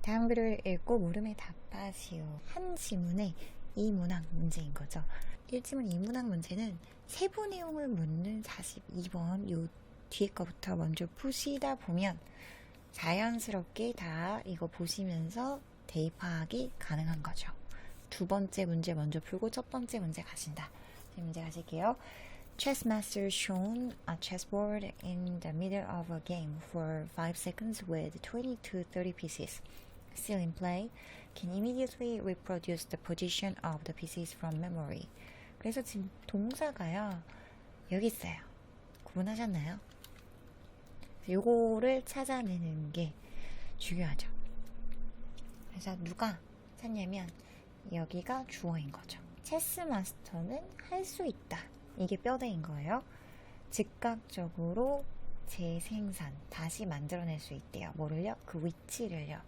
다음 글을 읽고 물음에 답하시오. 한 지문에 이 문학 문제인 거죠. 1지문 2문학 문제는 세부 내용을 묻는 42번 요 뒤에 거부터 먼저 푸시다 보면 자연스럽게 다 이거 보시면서 대입하기 가능한 거죠. 두 번째 문제 먼저 풀고 첫 번째 문제 가신다. 문제 가실게요. Chess master shown a chessboard in the middle of a game for 5 seconds with 20 to 30 pieces still in play can immediately reproduce the position of the pieces from memory. 그래서 지금 동사가요. 여기 있어요. 구분하셨나요? 요거를 찾아내는 게 중요하죠. 그래서 누가 찾냐면 여기가 주어인 거죠. 체스 마스터는 할 수 있다. 이게 뼈대인 거예요. 즉각적으로 재생산, 다시 만들어낼 수 있대요. 뭐를요? 그 위치를요.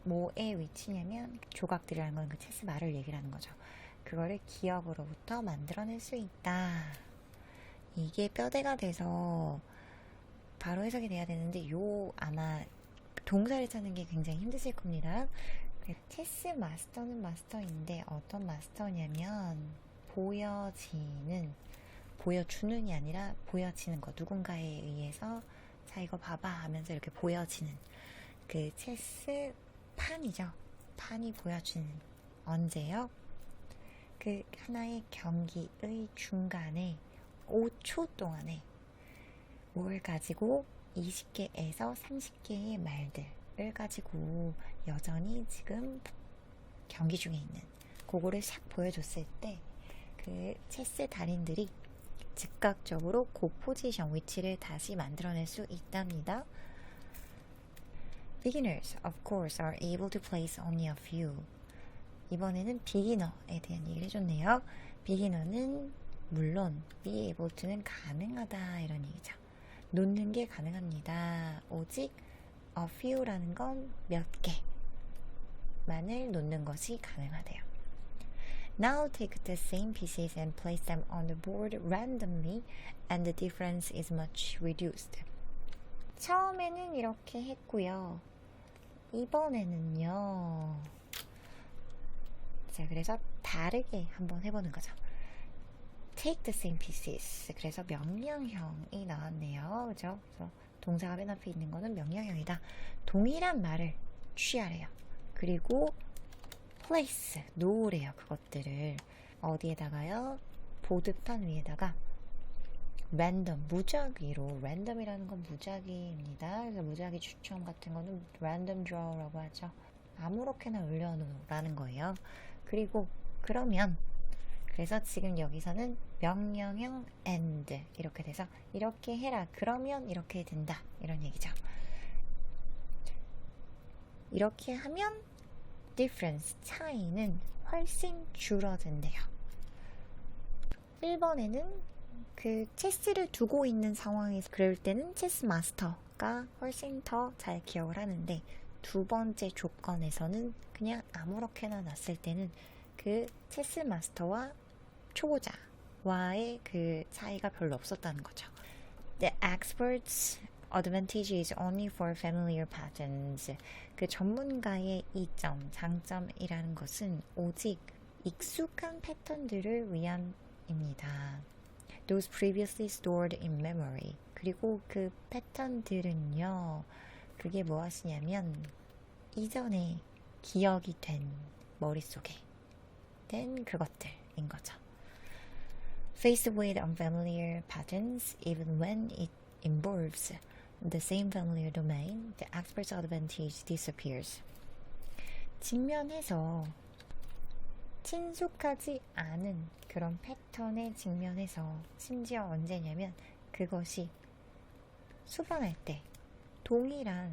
뭐의 위치냐면 조각들이라는 건 그 체스 말을 얘기를 하는 거죠. 그거를 기억으로부터 만들어낼 수 있다. 이게 뼈대가 돼서 바로 해석이 돼야 되는데 요 아마 동사를 찾는 게 굉장히 힘드실 겁니다. 체스 마스터는 마스터인데 어떤 마스터냐면 보여주는이 아니라 보여지는 거, 누군가에 의해서 자 이거 봐봐 하면서 이렇게 보여지는 그 체스 판이죠. 판이 보여주는 언제요? 그 하나의 경기의 중간에 5초 동안에 뭘 가지고 20개에서 30개의 말들을 가지고 여전히 지금 경기 중에 있는 그거를 샥 보여줬을 때 그 체스 달인들이 즉각적으로 그 포지션 위치를 다시 만들어낼 수 있답니다. Beginners, of course, are able to place only a few. 이번에는 비기너에 대한 얘기를 해줬네요. 비기너는 물론 be able to는 가능하다 이런 얘기죠. 놓는 게 가능합니다. 오직 a few라는 건 몇 개만을 놓는 것이 가능하대요. Now take the same pieces and place them on the board randomly and the difference is much reduced. 처음에는 이렇게 했고요. 이번에는요. 자, 그래서 다르게 한번 해보는 거죠. Take the same pieces. 그래서 명령형이 나왔네요. 그죠? 그래서 동사가 맨 앞에 있는 거는 명령형이다. 동일한 말을 취하래요. 그리고 place, 놓으래요. 그것들을 어디에다가요? 보드판 위에다가 랜덤, 무작위로. 랜덤이라는 건 무작위입니다. 그래서 무작위 추첨 같은 거는 랜덤 드로우라고 하죠. 아무렇게나 올려놓으라는 거예요. 그리고 그러면 그래서 지금 여기서는 명령형 and 이렇게 돼서 이렇게 해라. 그러면 이렇게 된다. 이런 얘기죠. 이렇게 하면 difference, 차이는 훨씬 줄어든대요. 1번에는 그 체스를 두고 있는 상황에서 그럴 때는 체스 마스터가 훨씬 더 잘 기억을 하는데 두 번째 조건에서는 그냥 아무렇게나 놨을 때는 그 체스 마스터와 초보자와의 그 차이가 별로 없었다는 거죠. The expert's advantage is only for familiar patterns. 그 전문가의 이점, 장점이라는 것은 오직 익숙한 패턴들을 위함입니다. Those previously stored in memory. 그리고 그 패턴들은요, 그게 무엇이냐면 이전에 기억이 된 머릿속에 된 그것들인 거죠. Faced with unfamiliar patterns, even when it involves the same familiar domain, the expert's advantage disappears. 직면해서 친숙하지 않은 그런 패턴에 직면해서 심지어 언제냐면 그것이 수반할 때 동일한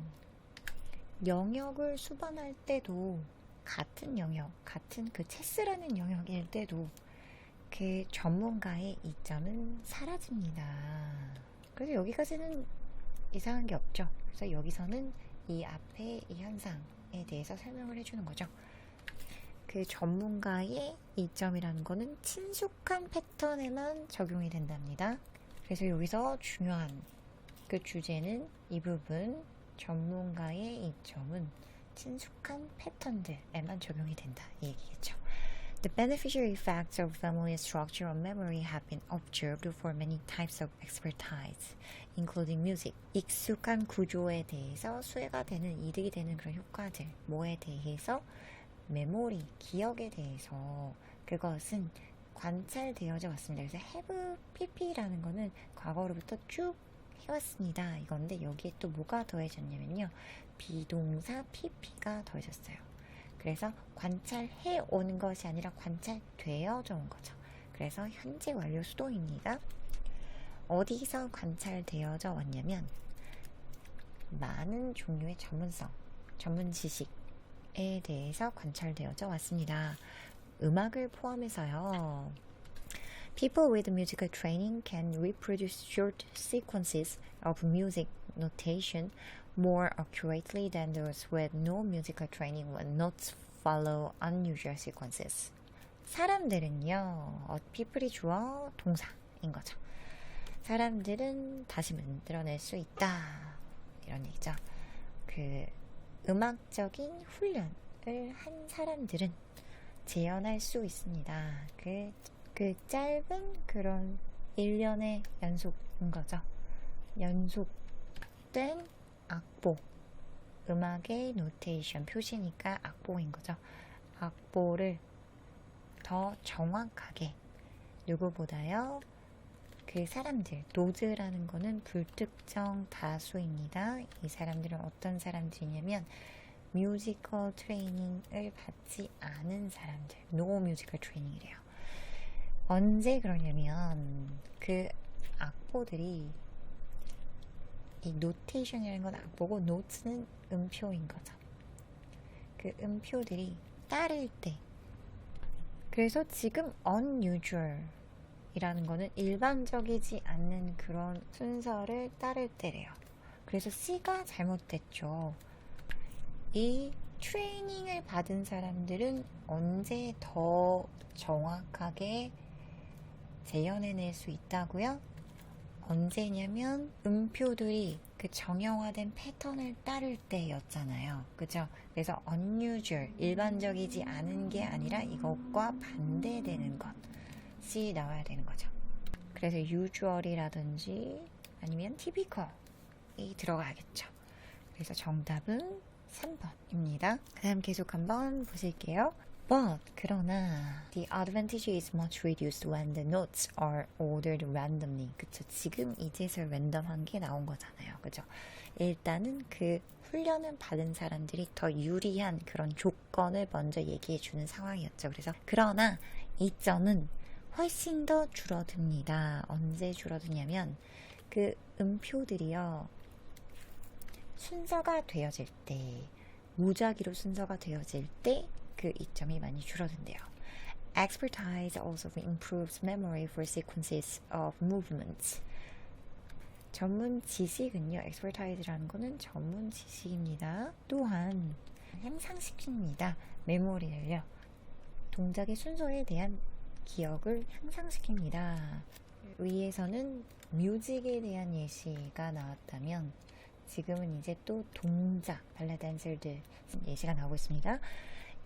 영역을 수반할 때도 같은 영역, 같은 그 체스라는 영역일 때도 그 전문가의 이점은 사라집니다. 그래서 여기까지는 이상한 게 없죠. 그래서 여기서는 이 앞에 이 현상에 대해서 설명을 해주는 거죠. 그 전문가의 이점이라는 거는 친숙한 패턴에만 적용이 된답니다. 그래서 여기서 중요한 그 주제는 이 부분 전문가의 이점은 친숙한 패턴들에만 적용이 된다 이 얘기겠죠. The beneficial effects of familiar structure on memory have been observed for many types of expertise, including music. 익숙한 구조에 대해서 수혜가 되는, 이득이 되는 그런 효과들, 뭐에 대해서? 메모리, 기억에 대해서 그것은 관찰되어져 왔습니다. 그래서 have pp라는 거는 과거로부터 쭉 해왔습니다. 이건데 여기에 또 뭐가 더해졌냐면요. 비동사 pp가 더해졌어요. 그래서 관찰해 온 것이 아니라 관찰되어져 온 거죠. 그래서 현재 완료 수동입니다. 어디서 관찰되어져 왔냐면 많은 종류의 전문성, 전문 지식에 대해서 관찰되어져 왔습니다. 음악을 포함해서요. People with musical training can reproduce short sequences of music notation more accurately than those with no musical training when notes follow unusual sequences. 사람들은요, people이 주어 동사인 거죠. 사람들은 다시 만들어낼 수 있다. 이런 얘기죠. 그 음악적인 훈련을 한 사람들은 재현할 수 있습니다. 그 짧은 그런 일련의 연속인 거죠. 연속된 악보, 음악의 노테이션, 표시니까 악보인 거죠. 악보를 더 정확하게 누구보다요. 그 사람들, 노드라는 거는 불특정 다수입니다. 이 사람들은 어떤 사람들이냐면 뮤지컬 트레이닝을 받지 않은 사람들, 노 뮤지컬 트레이닝이래요. 언제 그러냐면 그 악보들이, 이 노테이션이라는 건 악보고 노트는 음표인 거죠. 그 음표들이 따를 때, 그래서 지금 unusual 이라는 거는 일반적이지 않는 그런 순서를 따를 때래요. 그래서 C가 잘못됐죠. 이 트레이닝을 받은 사람들은 언제 더 정확하게 재현해낼 수 있다고요? 언제냐면 음표들이 그 정형화된 패턴을 따를 때였잖아요. 그죠? 그래서 unusual, 일반적이지 않은 게 아니라 이것과 반대되는 것. C 나와야 되는 거죠. 그래서 usual이라든지 아니면 typical이 들어가야겠죠. 그래서 정답은 3번입니다. 그 다음 계속 한번 보실게요. But, 그러나 the advantage is much reduced when the notes are ordered randomly. 그쵸? 지금 이제서 랜덤한 게 나온 거잖아요. 그죠? 일단은 그 훈련을 받은 사람들이 더 유리한 그런 조건을 먼저 얘기해 주는 상황이었죠. 그래서 그러나 이점은 훨씬 더 줄어듭니다. 언제 줄어드냐면 그 음표들이요. 순서가 되어질 때, 무작위로 순서가 되어질 때 그 이점이 많이 줄어든대요. Expertise also improves memory for sequences of movements. 전문 지식은요. expertise라는 거는 전문 지식입니다. 또한 향상시킵니다. 메모리를요. 동작의 순서에 대한 기억을 향상시킵니다. 위에서는 뮤직에 대한 예시가 나왔다면 지금은 이제 또 동작, 발레 댄서들 예시가 나오고 있습니다.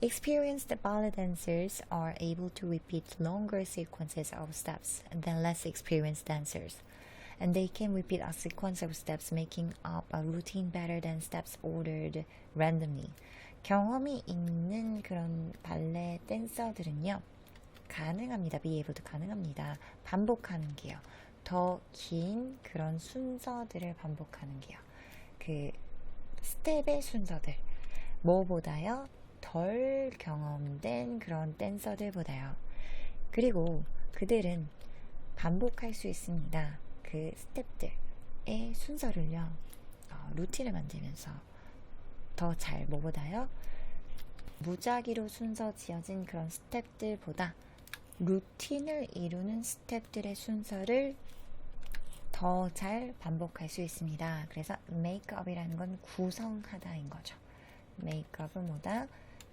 Experienced ballet dancers are able to repeat longer sequences of steps than less experienced dancers. And they can repeat a sequence of steps, making up a routine better than steps ordered randomly. 경험이 있는 그런 발레 댄서들은요. 가능합니다. be able to 가능합니다. 반복하는 게요. 더 긴 그런 순서들을 반복하는 게요. 그 스텝의 순서들. 뭐보다요? 덜 경험된 그런 댄서들보다요. 그리고 그들은 반복할 수 있습니다. 그 스텝들의 순서를요. 루틴을 만들면서 더 잘 뭐보다요? 무작위로 순서 지어진 그런 스텝들보다 루틴을 이루는 스텝들의 순서를 더 잘 반복할 수 있습니다. 그래서 makeup이라는 건 구성하다인 거죠. makeup은 뭐다?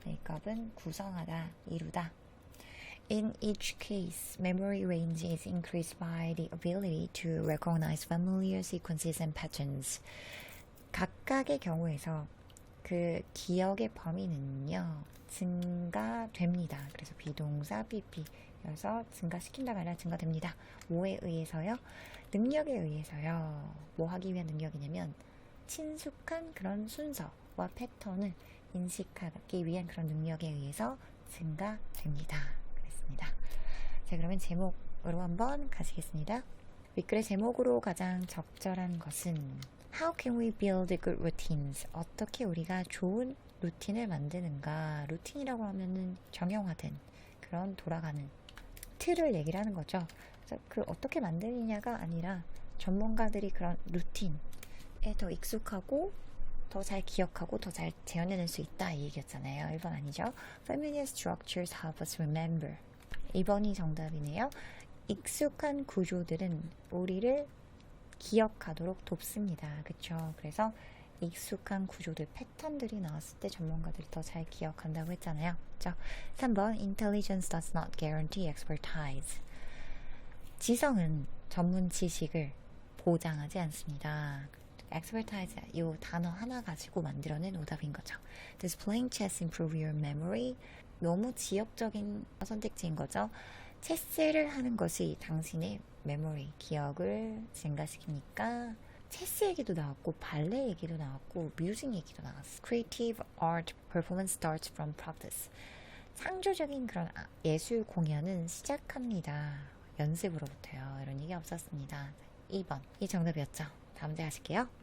makeup은 구성하다, 이루다. In each case, memory range is increased by the ability to recognize familiar sequences and patterns. 각각의 경우에서 그 기억의 범위는요, 증가됩니다. 그래서 비동사 pp여서 증가시킨다가 아니라 증가됩니다. 뭐에 의해서요? 능력에 의해서요. 뭐 하기 위한 능력이냐면 친숙한 그런 순서와 패턴을 인식하기 위한 그런 능력에 의해서 증가됩니다. 그랬습니다. 자, 그러면 제목으로 한번 가시겠습니다. 윗글의 제목으로 가장 적절한 것은 How can we build good routines? 어떻게 우리가 좋은 루틴을 만드는가? 루틴이라고 하면은 정형화된 그런 돌아가는 틀을 얘기를 하는 거죠. 그래서 그 어떻게 만드느냐가 아니라 전문가들이 그런 루틴에 더 익숙하고 더 잘 기억하고 더 잘 재현해낼 수 있다 이 얘기였잖아요. 1번 아니죠? Familiar structures help us remember. 2번이 정답이네요. 익숙한 구조들은 우리를 기억하도록 돕습니다. 그쵸? 그래서 익숙한 구조들, 패턴들이 나왔을 때 전문가들이 더 잘 기억한다고 했잖아요. 그쵸? 3번 Intelligence does not guarantee expertise. 지성은 전문 지식을 보장하지 않습니다. expertise 이 단어 하나 가지고 만들어낸 오답인 거죠. Does playing chess improve your memory? 너무 지역적인 선택지인 거죠. 체스를 하는 것이 당신의 메모리, 기억을 증가시킵니까? 체스 얘기도 나왔고 발레 얘기도 나왔고 뮤직 얘기도 나왔어. Creative art performance starts from practice. 창조적인 그런 예술 공연은 시작합니다. 연습으로부터요. 이런 얘기 없었습니다. 2번 이 정답이었죠. 다음 문제 하실게요.